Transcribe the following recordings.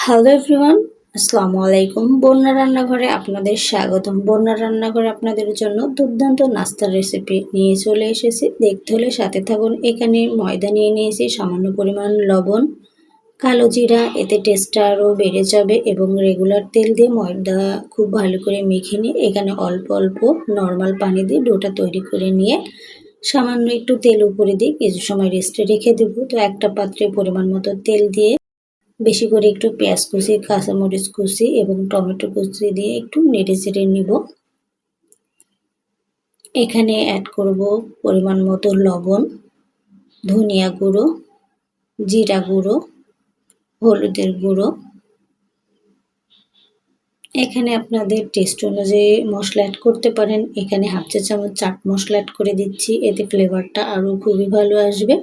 Hello everyone, আসসালামু আলাইকুম। বন্যা রান্নাঘরে আপনাদের স্বাগতম। বন্যা রান্নাঘরে আপনাদের জন্য দুর্দান্ত নাস্তার রেসিপি নিয়ে চলে এসেছি। দেখতে হলে সাথে থাকুন। এখানে ময়দা নিয়ে নিয়েছি, সামান্য পরিমাণ লবণ, কালো জিরা, এতে টেস্টটা আরও বেড়ে যাবে এবং রেগুলার তেল দিয়ে ময়দা খুব ভালো করে মেখে নিয়ে এখানে অল্প অল্প নর্মাল পানি দিয়ে ডোটা তৈরি করে নিয়ে সামান্য একটু তেল উপরে দিয়ে কিছু সময় রেস্টে রেখে দেবো। তো একটা পাত্রে পরিমাণ মতো তেল দিয়ে বেশি করে একটু পেঁয়াজ কুচি, কাঁচামরিচ কুচি এবং টমেটো কুচি দিয়ে একটু নেড়ে চেড়ে নিব। এখানে অ্যাড করব পরিমাণ মতো লবণ, ধনিয়া গুঁড়ো, জিরা গুঁড়ো, হলুদের গুঁড়ো। এখানে আপনাদের টেস্ট অনুযায়ী মশলা অ্যাড করতে পারেন। এখানে হাফ চা চামচ চাট মশলা অ্যাড করে দিচ্ছি, এতে ফ্লেভারটা আরও খুবই ভালো আসবে।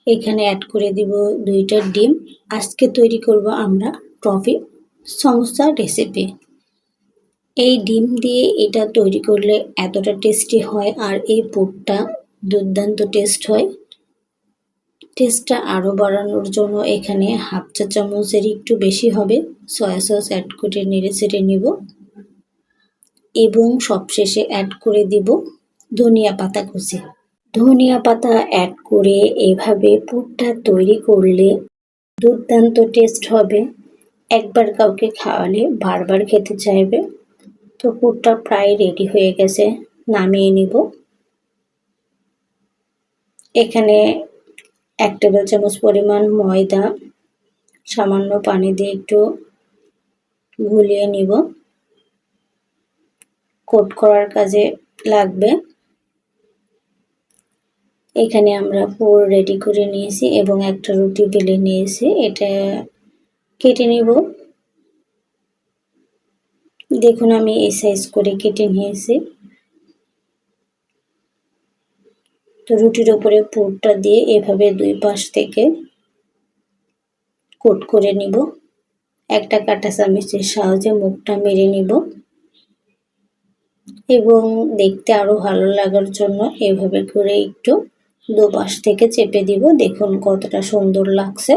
এখানে অ্যাড করে দিব 2টা ডিম। আজকে তৈরি করব আমরা টফি সমোসা রেসিপি। এই ডিম দিয়ে এটা তৈরি করলে এতটা টেস্টি হয় আর এই পুরটা দুর্দান্ত টেস্ট হয়। টেস্টটা আরও বাড়ানোর জন্য এখানে হাফ চা চামচের একটু বেশি হবে সয়া সস অ্যাড করে নেড়ে চেড়ে নিব এবং সবশেষে অ্যাড করে দিব ধনিয়া পাতা কুচি। ধনিয়া পাতা অ্যাড করে এভাবে পুরটা তৈরি করলে দুর্দান্ত টেস্ট হবে। একবার কাউকে খাওয়ালে বারবার খেতে চাইবে। তো পুরটা প্রায় রেডি হয়ে গেছে, নামিয়ে নিব। এখানে 1 টেবিল চামচ পরিমাণ ময়দা সামান্য পানি দিয়ে একটু গুলিয়ে নিব, কোট করার কাজে লাগবে। এখানে আমরা পুর রেডি করে নিয়েছি এবং একটা রুটি বেলে নিয়েছি, এটা কেটে নিব। দেখুন আমি এই সাইজ করে কেটে নিয়েছি। তো রুটির উপরে পুরটা দিয়ে এভাবে 2 পাশ থেকে কোট করে নিব। একটা কাঁটা চামচের সাহায্যে মুখটা মেরে নিব এবং দেখতে আরও ভালো লাগার জন্য এভাবে করে একটু দুপাশ থেকে চেপে দিব। দেখুন কতটা সুন্দর লাগছে।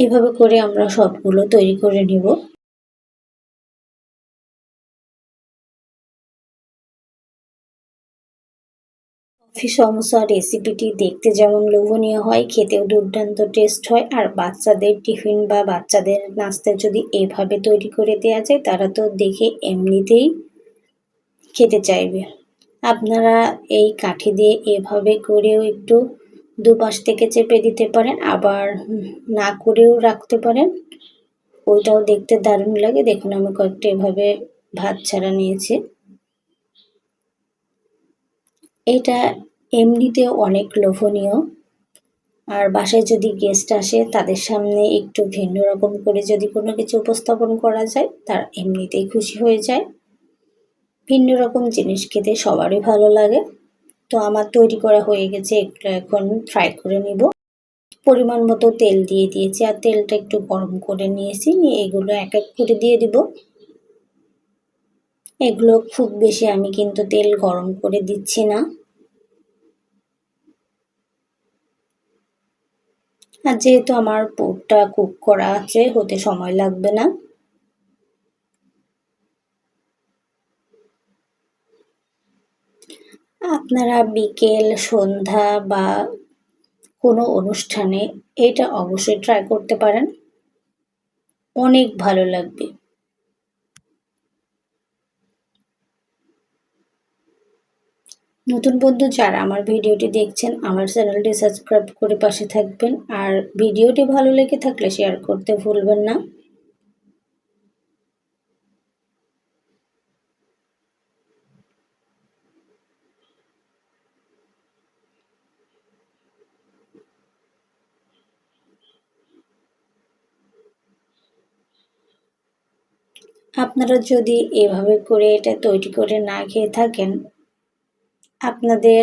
এইভাবে করে আমরা সবগুলো তৈরি করে নিব। টফি সমোসা রেসিপিটি দেখতে যেমন লোভনীয় হয়, খেতেও দুর্দান্ত টেস্ট হয়। আর বাচ্চাদের টিফিন বা বাচ্চাদের নাস্তা যদি এভাবে তৈরি করে দেওয়া যায়, তারা তো দেখে এমনিতেই খেতে চাইবে। আপনারা এই কাঠি দিয়ে এভাবে করেও একটু দুপাশ থেকে চেপে দিতে পারেন, আবার না করেও রাখতে পারেন, ওইটাও দেখতে দারুণ লাগে। দেখুন আমি কয়েকটা এভাবে ভাত ছাড়া নিয়েছি। এটা এমনিতেও অনেক লোভনীয়। আর বাসায় যদি গেস্ট আসে তাদের সামনে একটু ভিন্ন রকম করে যদি কোনো কিছু উপস্থাপন করা যায়, তারা এমনিতেই খুশি হয়ে যায়। ভিন্ন রকম জিনিস খেতে সবারই ভালো লাগে। তো আমার তৈরি করা হয়ে গেছে, এগুলো এখন ফ্রাই করে নিব। পরিমাণ মতো তেল দিয়ে দিয়েছি আর তেলটা একটু গরম করে নিয়েছি, নিয়ে এগুলো এক এক করে দিয়ে দিব। এগুলো খুব বেশি আমি কিন্তু তেল গরম করে দিচ্ছি না। আর যেহেতু আমার পুরটা কুক করা আছে, হতে সময় লাগবে না। আপনারা বিকেল, সন্ধ্যা বা কোনো অনুষ্ঠানে এটা অবশ্যই ট্রাই করতে পারেন, অনেক ভালো লাগবে। নতুন বন্ধু যারা আমার ভিডিওটি দেখছেন, আমার চ্যানেলটি সাবস্ক্রাইব করে পাশে থাকবেন। আর ভিডিওটি ভালো লেগে থাকলে শেয়ার করতে ভুলবেন না। আপনারা যদি এভাবে করে এটা তৈরি করে না খেয়ে থাকেন, আপনাদের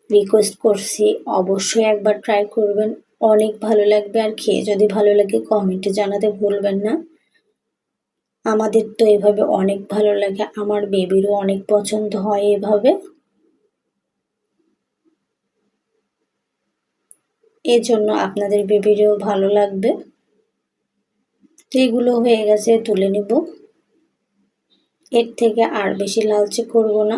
রিকোয়েস্ট করছি অবশ্যই একবার ট্রাই করবেন, অনেক ভালো লাগবে। আর খেয়ে যদি ভালো লাগে কমেন্টে জানাতে ভুলবেন না। আমাদের তো এভাবে অনেক ভালো লাগে, আমার বেবিরও অনেক পছন্দ হয় এভাবে। এর জন্য আপনাদের ভিডিও ভালো লাগবে। তো এগুলো হয়ে গেছে, তুলে নিব। এর থেকে আর বেশি লালচে করব না।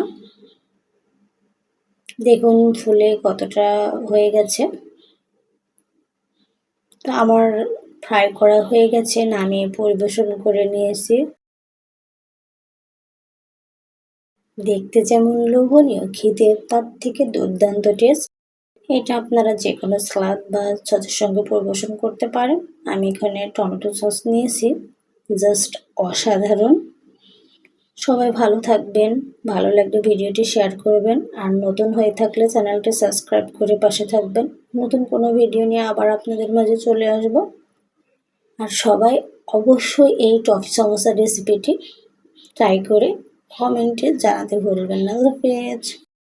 দেখুন ফুলে কতটা হয়ে গেছে। তো আমার ফ্রাই করা হয়ে গেছে, নামিয়ে পরিবেশন করে নিয়েছি। দেখতে যেমন লোভনীয়, খেতে তার থেকে দুর্দান্ত টেস্ট। এটা আপনারা যে কোনো সালাদ বা সসের সঙ্গে পরিবেশন করতে পারেন। আমি এখানে টমেটো সস নিয়েছি, জাস্ট অসাধারণ। সবাই ভালো থাকবেন, ভালো লাগলে ভিডিওটি শেয়ার করবেন, আর নতুন হয়ে থাকলে চ্যানেলটি সাবস্ক্রাইব করে পাশে থাকবেন। নতুন কোনো ভিডিও নিয়ে আবার আপনাদের মাঝে চলে আসব। আর সবাই অবশ্যই এই টফি সমোসা রেসিপিটি ট্রাই করে কমেন্টে জানাতে ভুলবেন না। আল্লাহ হাফেজ।